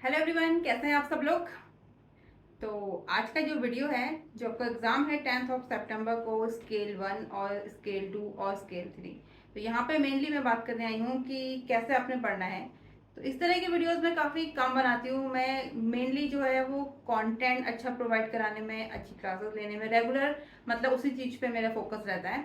Hello everyone, कैसे हैं आप सब लोग। तो आज का जो वीडियो है, जो आपका एग्ज़ाम है 10th ऑफ सितंबर को, स्केल 1 और स्केल 2 और स्केल 3। तो यहाँ पे मेनली मैं बात करने आई हूँ कि कैसे आपने पढ़ना है। तो इस तरह की वीडियोस मैं काफ़ी कम बनाती हूँ। मैं मेनली जो है वो कंटेंट अच्छा प्रोवाइड कराने में, अच्छी क्लासेस लेने में, रेगुलर मतलब उसी चीज़ पे मेरा फोकस रहता है।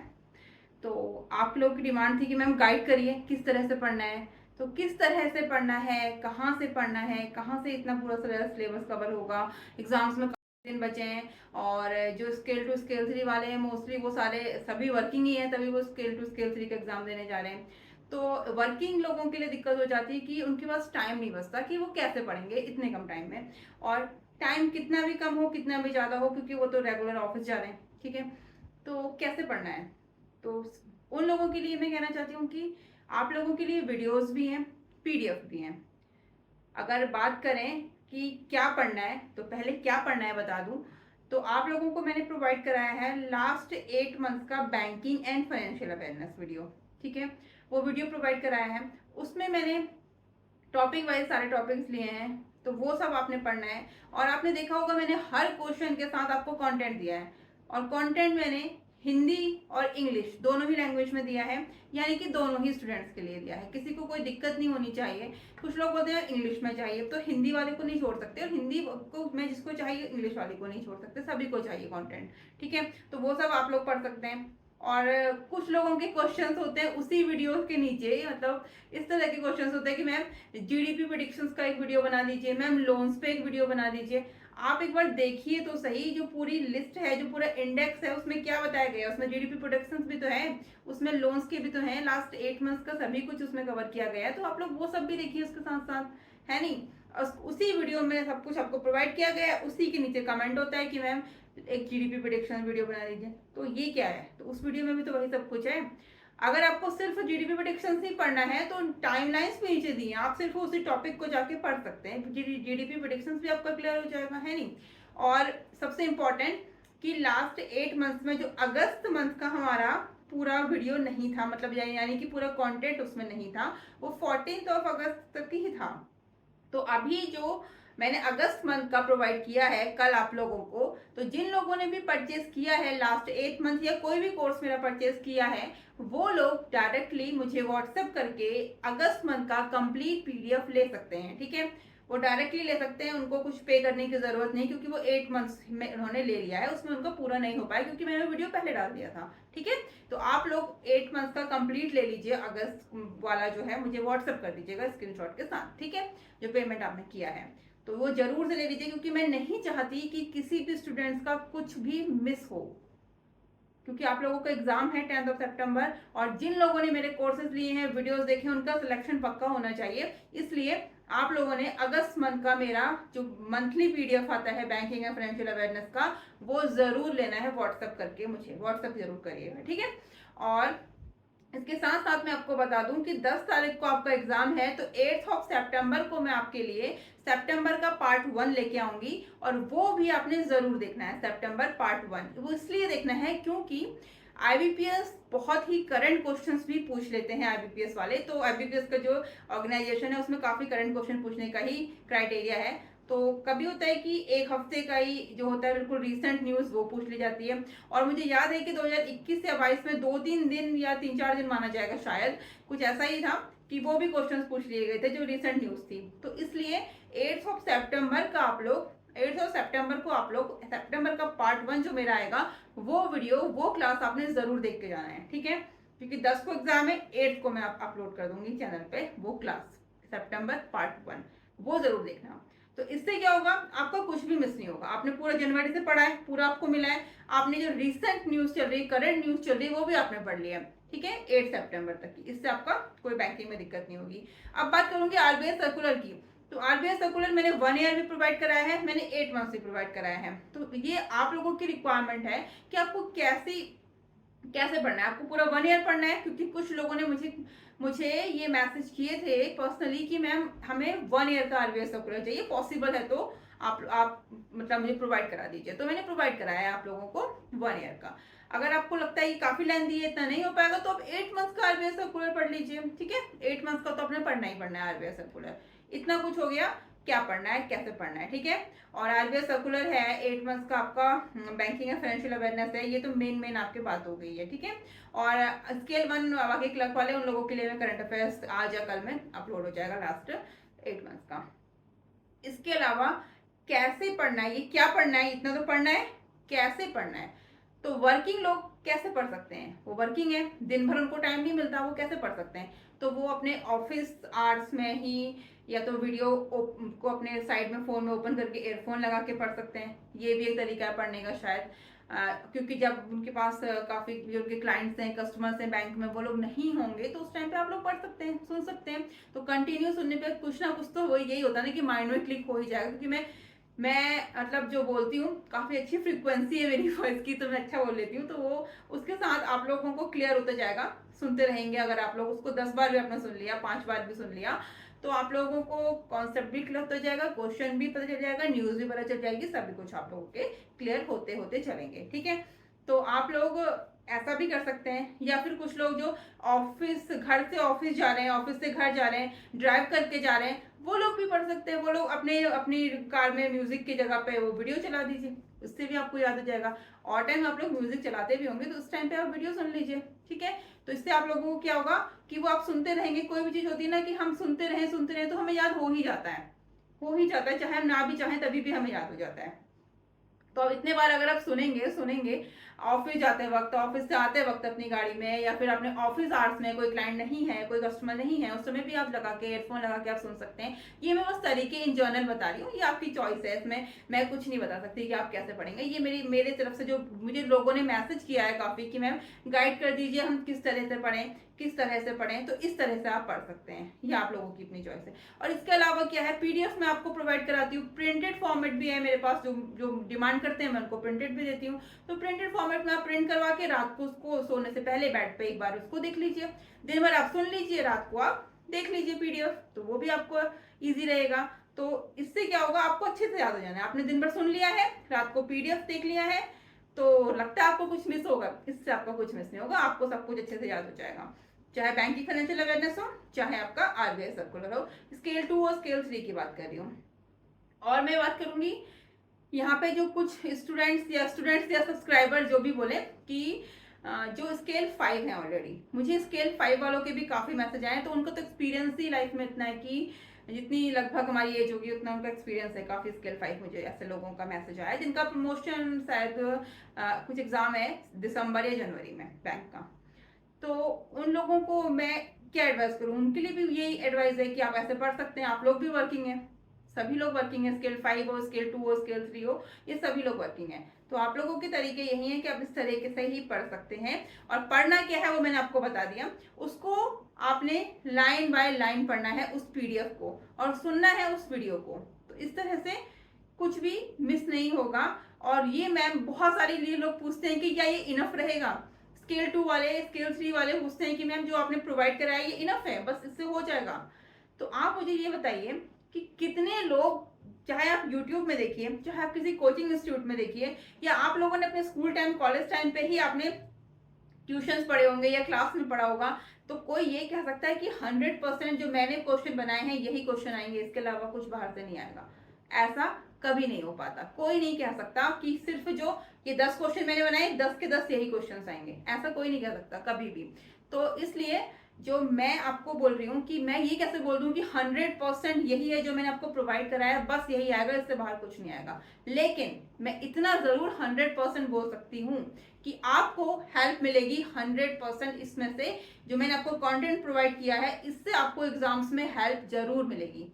तो आप लोगों की डिमांड थी कि मैम गाइड करिए किस तरह से पढ़ना है। तो किस तरह से पढ़ना है, कहाँ से पढ़ना है, कहाँ से इतना पूरा सिलेबस कवर होगा, एग्जाम्स में काफी दिन बचे हैं। और जो स्केल 2 स्केल 3 वाले हैं मोस्टली वो सारे सभी वर्किंग ही हैं, तभी वो स्केल 2 स्केल 3 का एग्जाम देने जा रहे हैं। तो वर्किंग लोगों के लिए दिक्कत हो जाती है कि उनके पास टाइम नहीं बचता कि वो कैसे पढ़ेंगे इतने कम टाइम में। और टाइम कितना भी कम हो कितना भी ज़्यादा हो, क्योंकि वो तो रेगुलर ऑफिस जा रहे हैं, ठीक है। तो कैसे पढ़ना है, तो उन लोगों के लिए मैं कहना चाहती हूँ कि आप लोगों के लिए वीडियोस भी हैं, पीडीएफ भी हैं। अगर बात करें कि क्या पढ़ना है, तो पहले क्या पढ़ना है बता दूं। तो आप लोगों को मैंने प्रोवाइड कराया है लास्ट 8 मंथ्स का banking and financial awareness video, ठीक है। वो वीडियो प्रोवाइड कराया है, उसमें मैंने टॉपिक वाइज सारे टॉपिक्स लिए हैं। तो वो सब आपने पढ़ना है। और आपने देखा होगा मैंने हर क्वेश्चन के साथ आपको कंटेंट दिया है। और कंटेंट मैंने हिंदी और इंग्लिश दोनों ही लैंग्वेज में दिया है, यानी कि दोनों ही स्टूडेंट्स के लिए दिया है। किसी को कोई दिक्कत नहीं होनी चाहिए। कुछ लोग बोलते हैं इंग्लिश में चाहिए, तो हिंदी वाले को नहीं छोड़ सकते, और हिंदी को मैं जिसको चाहिए इंग्लिश वाले को नहीं छोड़ सकते, सभी को चाहिए कंटेंट, ठीक है। तो वो सब आप लोग पढ़ सकते हैं। और कुछ लोगों के क्वेश्चंस होते हैं उसी वीडियो के नीचे, मतलब इस तरह के क्वेश्चंस होते हैं कि मैम जीडीपी प्रेडिक्शंस का एक वीडियो बना दीजिए, मैम लोन्स पे एक वीडियो बना दीजिए। आप एक बार देखिए तो सही, जो पूरी लिस्ट है, जो पूरा इंडेक्स है, उसमें क्या बताया गया है। उसमें जीडीपी प्रोडक्शंस भी तो है, उसमें लोन्स के भी तो हैं, लास्ट 8 मंथ्स का सभी कुछ उसमें कवर किया गया है। तो आप लोग वो सब भी देखिए उसके साथ साथ, है नहीं। उसी वीडियो में सब कुछ आपको प्रोवाइड किया गया है। उसी के नीचे कमेंट होता है कि मैम एक जीडीपी प्रेडिक्शन वीडियो बना दीजिए। तो ये क्या है, तो उस वीडियो में भी तो वही सब कुछ है। अगर आपको सिर्फ जीडीपी प्रेडिक्शंस ही पढ़ना है तो टाइमलाइंस भी नीचे दी हैं, आप सिर्फ उसी टॉपिक को जाके पढ़ सकते हैं, जीडीपी प्रेडिक्शंस भी आपका क्लियर हो जाएगा, है नहीं। और सबसे इम्पोर्टेंट कि लास्ट 8 मंथ्स में जो अगस्त मंथ का हमारा पूरा वीडियो नहीं था, मतलब यानी कि पूरा कंटेंट उसमें नहीं था, वो 14 अगस्त तक ही था। तो अभी जो मैंने अगस्त मंथ का प्रोवाइड किया है कल आप लोगों को, तो जिन लोगों ने भी परचेज किया है लास्ट 8 मंथ या कोई भी कोर्स मेरा परचेज किया है, वो लोग डायरेक्टली मुझे व्हाट्सएप करके अगस्त मंथ का कंप्लीट पीडीएफ ले सकते हैं, ठीक है। वो डायरेक्टली ले सकते हैं, उनको कुछ पे करने की जरूरत नहीं, क्योंकि वो 8 मंथ्स में उन्होंने ले लिया है, उसमें उनका पूरा नहीं हो पाया क्योंकि मैंने वीडियो पहले डाल दिया था, ठीक है। तो आप लोग 8 मंथ्स का कंप्लीट ले लीजिए, अगस्त वाला जो है मुझे व्हाट्सएप कर दीजिएगा स्क्रीनशॉट के साथ, ठीक है। जो पेमेंट आपने किया है तो वो जरूर से ले लीजिए, क्योंकि मैं नहीं चाहती कि किसी भी स्टूडेंट्स का कुछ भी मिस हो, क्योंकि आप लोगों का एग्जाम है 10 सितंबर। और जिन लोगों ने मेरे कोर्सेज लिए हैं, वीडियोस देखे, उनका सिलेक्शन पक्का होना चाहिए। इसलिए आप लोगों ने अगस्त मंथ का मेरा जो मंथली पीडीएफ आता है बैंकिंग एंड फाइनेंशियल अवेयरनेस का, वो जरूर लेना है। व्हाट्सएप करके मुझे व्हाट्सएप जरूर करिएगा, ठीक है। और इसके साथ साथ मैं आपको बता दूं कि 10 तारीख को आपका एग्जाम है, तो 8 सितंबर को मैं आपके लिए सितंबर का पार्ट 1 लेके आऊंगी, और वो भी आपने जरूर देखना है। सितंबर पार्ट 1 वो इसलिए देखना है क्योंकि आईबीपीएस बहुत ही करंट क्वेश्चंस भी पूछ लेते हैं आईबीपीएस वाले। तो आईबीपीएस का जो ऑर्गेनाइजेशन है उसमें काफी करंट क्वेश्चन पूछने का ही क्राइटेरिया है। तो कभी होता है कि एक हफ्ते का ही जो होता है बिल्कुल रीसेंट न्यूज वो पूछ ली जाती है। और मुझे याद है कि 2021 या 22 में 2-3 दिन या 3-4 दिन माना जाएगा शायद, कुछ ऐसा ही था कि वो भी क्वेश्चंस पूछ लिए गए थे जो रिसेंट न्यूज थी। तो इसलिए 8 सितंबर का आप लोग 8 सितंबर को आप लोग सितंबर का पार्ट 1 जो मेरा आएगा, वो वीडियो वो क्लास आपने जरूर देख के जाना है, ठीक है। क्योंकि 10 को एग्जाम है, 8 को मैं अपलोड कर दूंगी चैनल पे वो क्लास, सितंबर पार्ट 1, वो जरूर देखना। तो इससे क्या होगा, आपका कुछ भी मिस नहीं होगा। आपने पूरा जनवरी से पढ़ा है, पूरा आपको मिला है। आपने जो रिसेंट न्यूज चल रही है, करंट न्यूज चल रही है, वो भी आपने पढ़ लिया, ठीक है, 8 सितंबर तक की। इससे आपका कोई बैंकिंग में दिक्कत नहीं होगी। अब बात करूंगी आरबीआई सर्कुलर की। तो आरबीआई सर्कुलर मैंने 1 ईयर भी प्रोवाइड कराया है, मैंने 8 मंथ भी प्रोवाइड कराया है। तो ये आप लोगों की रिक्वायरमेंट है कि आपको कैसे पढ़ना है। आपको पूरा 1 ईयर पढ़ना है, क्योंकि कुछ लोगों ने मुझे मुझे ये मैसेज किए थे पर्सनली कि मैम हमें 1 ईयर का आरबीआई सर्कुलर चाहिए, पॉसिबल है तो आप मतलब मुझे प्रोवाइड करा दीजिए। तो मैंने प्रोवाइड कराया है आप लोगों को 1 ईयर का। अगर आपको लगता है कि काफी लेंथी है, इतना नहीं हो पाएगा, तो आप 8 मंथ का आरबीआई सर्कुलर पढ़ लीजिए, ठीक है। 8 मंथ का तो आपने पढ़ना ही पढ़ना है आरबीआई सर्कुलर। इतना कुछ हो गया क्या पढ़ना है, कैसे पढ़ना है, ठीक है। और आरबीआई सर्कुलर है 8 मंथ्स का आपका बैंकिंग एंड फाइनेंशियल अवेयरनेस है, ये तो मेन आपके बात हो गई है, ठीक है। और स्केल 1 बाकी क्लर्क वाले उन लोगों के लिए मैं करंट अफेयर्स आज या कल में अपलोड हो जाएगा लास्ट 8 मंथ्स का। इसके अलावा कैसे पढ़ना है, ये क्या पढ़ना है, इतना तो पढ़ना है, कैसे पढ़ना है। तो वर्किंग लोग कैसे पढ़ सकते हैं, वो वर्किंग है, दिन भर उनको टाइम नहीं मिलता, वो कैसे पढ़ सकते हैं। तो वो अपने ऑफिस आवर्स में ही या तो वीडियो को अपने साइड में फोन में ओपन करके एयरफोन लगा के पढ़ सकते हैं, ये भी एक तरीका है पढ़ने का शायद। क्योंकि जब उनके पास काफी जो उनके क्लाइंट्स हैं, कस्टमर्स हैं बैंक में, वो लोग नहीं होंगे तो उस टाइम पे आप लोग पढ़ सकते हैं, सुन सकते हैं। तो कंटिन्यू सुनने पे कुछ ना कुछ तो हो यही होता है ना कि माइंड में क्लिक हो ही जाएगा। क्योंकि मैं मतलब जो बोलती हूँ काफी अच्छी फ्रीक्वेंसी है मेरी वॉइस की, तो मैं अच्छा बोल लेती हूँ, तो वो उसके साथ आप लोगों को क्लियर होता जाएगा, सुनते रहेंगे। अगर आप लोग उसको 10 बार भी आपने सुन लिया, 5 बार भी सुन लिया, तो आप लोगों को कॉन्सेप्ट भी क्लियर होता जाएगा, क्वेश्चन भी पता चल जाएगा, न्यूज भी पता चल जाएगी, सभी कुछ आप लोगों के क्लियर होते होते चलेंगे, ठीक है। तो आप लोग ऐसा भी कर सकते हैं, या फिर कुछ लोग जो ऑफिस, घर से ऑफिस जा रहे हैं, ऑफिस से घर जा रहे हैं, ड्राइव करके जा रहे हैं, वो लोग भी पढ़ सकते हैं। वो लोग अपने अपनी कार में म्यूजिक की जगह पे वो वीडियो चला दीजिए, उससे भी आपको याद हो जाएगा। और टाइम आप लोग म्यूजिक चलाते भी होंगे तो उस टाइम पे आप वीडियो सुन लीजिए, ठीक है। तो इससे आप लोगों को क्या होगा कि वो आप सुनते रहेंगे। कोई भी चीज होती है ना कि हम सुनते रहे तो हमें याद हो ही जाता है, हो ही जाता है, चाहे हम ना भी चाहें तभी भी हमें याद हो जाता है। तो अब इतने बार अगर आप सुनेंगे सुनेंगे ऑफिस जाते वक्त, ऑफिस से आते वक्त अपनी गाड़ी में, या फिर अपने ऑफिस आवर्स में कोई क्लाइंट नहीं है, कोई कस्टमर नहीं है, उस समय भी आप लगा के एयरफोन लगा के आप सुन सकते हैं। ये मैं बस तरीके इन जर्नल बता रही हूँ, ये आपकी चॉइस है, इसमें मैं कुछ नहीं बता सकती कि आप कैसे पढ़ेंगे। ये मेरे तरफ से जो मुझे लोगों ने मैसेज किया है काफी कि मैम गाइड कर दीजिए हम किस तरह से पढ़ें, किस तरह से पढ़ें, तो इस तरह से आप पढ़ सकते हैं, ये आप लोगों की अपनी चॉइस है। और इसके अलावा क्या है, पीडीएफ में आपको प्रोवाइड कराती हूँ, प्रिंटेड फॉर्मेट भी है मेरे पास, जो जो डिमांड करते हैं मैं उनको प्रिंटेड भी देती हूँ। तो प्रिंटेड फॉर्मेट में आप प्रिंट करवा के रात को उसको सोने से पहले बेड पे एक बार उसको देख लीजिए, दिन भर आप सुन लीजिए, रात को आप देख लीजिए पीडीएफ, तो वो भी आपको ईजी रहेगा। तो इससे क्या होगा, आपको अच्छे से याद हो जाना है। आपने दिन भर सुन लिया है, रात को पीडीएफ देख लिया है, तो लगता है आपको कुछ मिस होगा, इससे आपका कुछ मिस नहीं होगा, आपको सब कुछ अच्छे से याद हो जाएगा। चाहे बैंकिंग फाइनेंशियल अवेयरनेस हो, चाहे आपका आरबीआई सर्कुलर हो, स्केल 2 और स्केल 3 की बात कर रही हूँ। और मैं बात करूंगी यहाँ पे जो कुछ स्टूडेंट्स या सब्सक्राइबर जो भी बोले कि जो स्केल 5 है ऑलरेडी, मुझे स्केल 5 वालों के भी काफी मैसेज आए, तो उनको तो एक्सपीरियंस ही लाइफ में इतना है कि जितनी लगभग हमारी एज होगी उतना उनका एक्सपीरियंस है। काफी स्केल 5 मुझे ऐसे लोगों का मैसेज आया जिनका प्रमोशन शायद कुछ एग्जाम है दिसंबर या जनवरी में बैंक का। तो उन लोगों को मैं क्या एडवाइस करूं, उनके लिए भी यही एडवाइस है कि आप ऐसे पढ़ सकते हैं। आप लोग भी वर्किंग हैं, सभी लोग वर्किंग है, स्केल 5 हो, स्केल 2 हो, स्केल 3 हो, ये सभी लोग वर्किंग है। तो आप लोगों के तरीके यही है कि आप इस तरीके से ही पढ़ सकते हैं। और पढ़ना क्या है वो मैंने आपको बता दिया, उसको आपने लाइन बाय लाइन पढ़ना है उस पीडीएफ को, और सुनना है उस वीडियो को। तो इस तरह से कुछ भी मिस नहीं होगा। और ये मैम बहुत सारे लिए लोग पूछते हैं कि क्या ये इनफ रहेगा, स्केल 2 वाले, स्केल 3 वाले पूछते हैं कि मैम जो आपने प्रोवाइड कराया ये इनफ है, बस इससे हो जाएगा। तो आप मुझे ये बताइए कि कितने लोग, चाहे आप YouTube में देखिए, चाहे आप किसी कोचिंग इंस्टीट्यूट में देखिए, या आप लोगों ने अपने स्कूल टाइम, कॉलेज टाइम पे ही आपने ट्यूशंस पढ़े होंगे या क्लास में पढ़ा होगा, तो कोई ये कह सकता है कि 100% जो मैंने क्वेश्चन बनाए हैं यही क्वेश्चन आएंगे, इसके अलावा कुछ बाहर से नहीं आएगा। ऐसा कभी नहीं हो पाता, कोई नहीं कह सकता कि सिर्फ जो ये 10 क्वेश्चन मैंने बनाए 10 के 10 यही क्वेश्चन आएंगे, ऐसा कोई नहीं कह सकता कभी भी। तो इसलिए जो मैं आपको बोल रही हूँ कि मैं ये कैसे बोल दूँ कि 100% यही है जो मैंने आपको प्रोवाइड कराया, बस यही आएगा, इससे बाहर कुछ नहीं आएगा। लेकिन मैं इतना जरूर 100% बोल सकती हूँ कि आपको हेल्प मिलेगी 100% इसमें से। जो मैंने आपको कंटेंट प्रोवाइड किया है इससे आपको एग्जाम्स में हेल्प जरूर मिलेगी,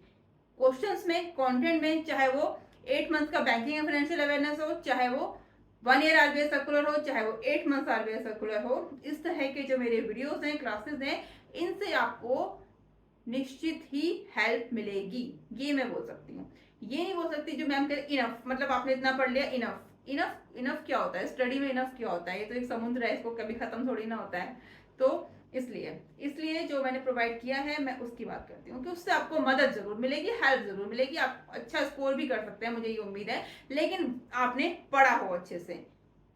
क्वेश्चंस में, कंटेंट में, चाहे वो 8 मंथ का बैंकिंग एंड फाइनेंशियल अवेयरनेस हो, चाहे वो 1 ईयर आरबीआई सर्कुलर हो, चाहे वो 8 मंथ आरबीआई सर्कुलर हो। इस तरह के जो मेरे वीडियोस हैं, क्लासेस हैं, इनसे आपको निश्चित ही हेल्प मिलेगी, ये मैं बोल सकती हूँ। ये नहीं बोल सकती जो मैम कह इनफ, मतलब आपने इतना पढ़ लिया इनफ। इनफ क्या होता है, स्टडी में इनफ क्या होता है, ये तो एक समुद्र है, इसको कभी खत्म थोड़ी ना होता है। तो इसलिए जो मैंने प्रोवाइड किया है मैं उसकी बात करती हूँ कि उससे आपको मदद जरूर मिलेगी, हेल्प जरूर मिलेगी, आप अच्छा स्कोर भी कर सकते हैं, मुझे ये उम्मीद है। लेकिन आपने पढ़ा हो अच्छे से,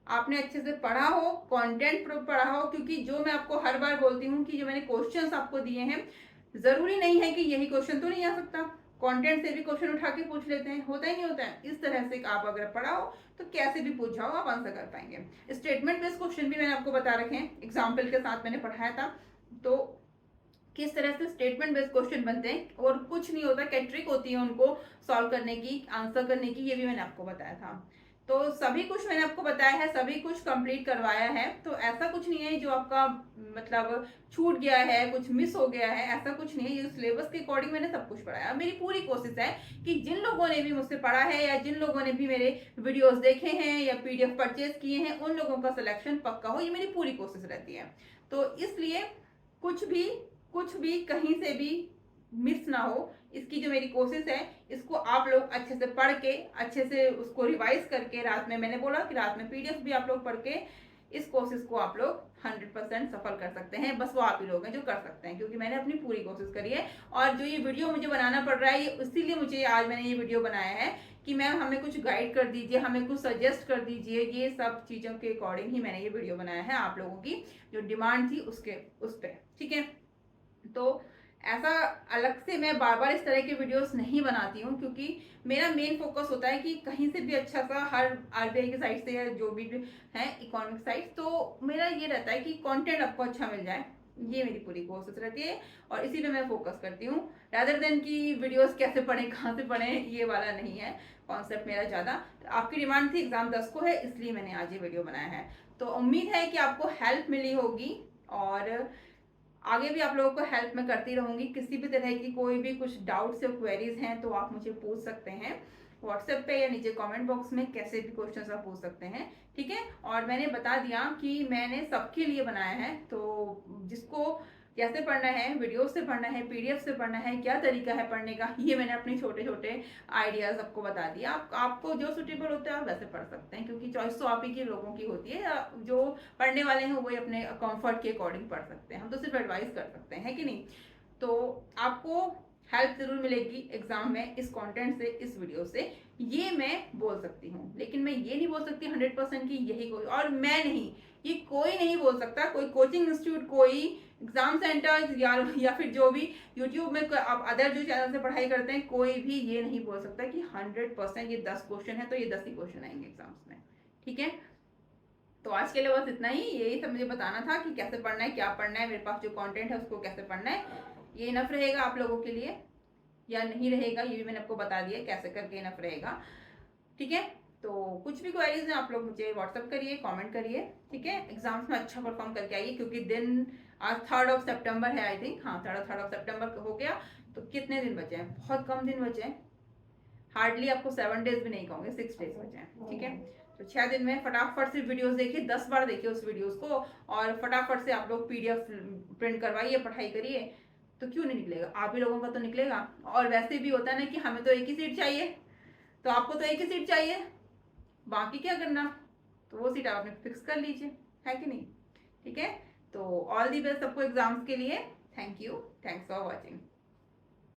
आपने अच्छे से पढ़ा हो, कंटेंट पढ़ा हो, क्योंकि जो मैं आपको हर बार बोलती हूँ कि जो मैंने क्वेश्चंस आपको दिए हैं, जरूरी नहीं है कि यही क्वेश्चन तो नहीं आ सकता, कंटेंट से भी क्वेश्चन उठा के पूछ लेते हैं, होता ही नहीं होता है। इस तरह से आप अगर पढ़ाओ तो कैसे भी पूछ जाओ आप आंसर कर पाएंगे। स्टेटमेंट बेस्ड क्वेश्चन भी मैंने आपको बता रखे हैं, एग्जाम्पल के साथ मैंने पढ़ाया था। तो किस तरह से स्टेटमेंट बेस्ड क्वेश्चन बनते हैं और कुछ नहीं होता, क्या ट्रिक होती है उनको सॉल्व करने की, आंसर करने की, ये भी मैंने आपको बताया था। तो सभी कुछ मैंने आपको बताया है, सभी कुछ कंप्लीट करवाया है। तो ऐसा कुछ नहीं है जो आपका मतलब छूट गया है, कुछ मिस हो गया है, ऐसा कुछ नहीं है। ये सिलेबस के अकॉर्डिंग मैंने सब कुछ पढ़ाया। मेरी पूरी कोशिश है कि जिन लोगों ने भी मुझसे पढ़ा है या जिन लोगों ने भी मेरे वीडियोस देखे हैं या पीडीएफ परचेज किए हैं, उन लोगों का सिलेक्शन पक्का हो, ये मेरी पूरी कोशिश रहती है। तो इसलिए कुछ भी कहीं से भी मिस ना हो, इसकी जो मेरी कोशिश है, इसको आप लोग अच्छे से पढ़ के, अच्छे से उसको रिवाइज करके, रात में मैंने बोला कि रात में पीडीएफ भी आप लोग पढ़ के इस कोशिश को आप लोग 100% सफल कर सकते हैं। बस वो आप ही लोग हैं जो कर सकते हैं, क्योंकि मैंने अपनी पूरी कोशिश करी है। और जो ये वीडियो मुझे बनाना पड़ रहा है, ये इसीलिए मुझे आज मैंने ये वीडियो बनाया है कि मैम हमें कुछ गाइड कर दीजिए, हमें कुछ सजेस्ट कर दीजिए। ये सब चीज़ों के अकॉर्डिंग ही मैंने ये वीडियो बनाया है, आप लोगों की जो डिमांड थी उस पर। ठीक है, तो ऐसा अलग से मैं बार बार इस तरह के वीडियोस नहीं बनाती हूँ, क्योंकि मेरा मेन फोकस होता है कि कहीं से भी अच्छा सा, हर आरबीआई की साइड से या जो भी है इकोनॉमिक साइड, तो मेरा ये रहता है कि कंटेंट आपको अच्छा मिल जाए। ये मेरी पूरी कोशिश रहती है और इसी पे मैं फोकस करती हूँ, रादर देन कि वीडियोस कैसे पढ़ें, कहाँ से पढ़ें, ये वाला नहीं है कॉन्सेप्ट मेरा ज़्यादा। तो आपकी डिमांड थी एग्जाम 10 को है, इसलिए मैंने आज ये वीडियो बनाया है। तो उम्मीद है कि आपको हेल्प मिली होगी और आगे भी आप लोगों को हेल्प मैं करती रहूंगी। किसी भी तरह की कोई भी कुछ डाउट्स या क्वेरीज हैं तो आप मुझे पूछ सकते हैं व्हाट्सएप पे या नीचे कमेंट बॉक्स में, कैसे भी क्वेश्चंस आप पूछ सकते हैं। ठीक है, और मैंने बता दिया कि मैंने सबके लिए बनाया है, तो जिसको कैसे पढ़ना है, वीडियो से पढ़ना है, पीडीएफ से पढ़ना है, क्या तरीका है पढ़ने का, ये मैंने अपने छोटे छोटे आइडियाज आपको बता दिया। आपको जो सुटेबल होता है आप वैसे पढ़ सकते हैं, क्योंकि चॉइस तो आप ही के लोगों की होती है। जो पढ़ने वाले हैं वही अपने कंफर्ट के अकॉर्डिंग पढ़ सकते हैं, हम तो सिर्फ एडवाइस कर सकते हैं, कि नहीं। तो आपको हेल्प जरूर मिलेगी एग्जाम में इस कंटेंट से, इस वीडियो से, ये मैं बोल सकती हूँ। लेकिन मैं ये नहीं बोल सकती 100% कि यही कोई, और मैं नहीं, ये कोई नहीं बोल सकता। कोई कोचिंग इंस्टीट्यूट, कोई एग्जाम सेंटर या फिर जो भी यूट्यूब में आप अदर जो चैनल से पढ़ाई करते हैं, कोई भी ये नहीं बोल सकता कि 100% ये 10 क्वेश्चन है तो ये 10 ही क्वेश्चन आएंगे एग्जाम्स में। ठीक है, तो आज के लिए बस इतना ही, यही सब मुझे बताना था कि कैसे पढ़ना है, क्या पढ़ना है, मेरे पास जो कंटेंट है उसको कैसे पढ़ना है। ये इनफ रहेगा आप लोगों के लिए या नहीं रहेगा, ये भी मैंने आपको बता दिया कैसे करके इनफ रहेगा। ठीक है, तो कुछ भी क्वेरीज हैं आप लोग मुझे व्हाट्सअप करिए, कमेंट करिए। ठीक है, एग्जाम्स में अच्छा परफॉर्म करके आइए, क्योंकि दिन आज 3 सितंबर है, आई थिंक, हाँ 3 सितंबर हो गया। तो कितने दिन बचे हैं, बहुत कम दिन बचे हैं, हार्डली आपको 7 डेज भी नहीं कहूँगे, 6 डेज बचे हैं। ठीक है, तो 6 दिन में फटाफट से वीडियोस देखिए, 10 बार देखिए उस वीडियोस को, और फटाफट से आप लोग पीडीएफ प्रिंट करवाइए, पढ़ाई करिए। तो क्यों नहीं निकलेगा, आप ही लोगों का तो निकलेगा। और वैसे भी होता है ना कि हमें तो एक ही सीट चाहिए, तो आपको तो एक ही सीट चाहिए, बाकी क्या करना, तो वो सीट आप अपने फिक्स कर लीजिए, है कि नहीं। ठीक है, तो ऑल दी बेस्ट सबको एग्जाम्स के लिए। Thank you, thanks for watching.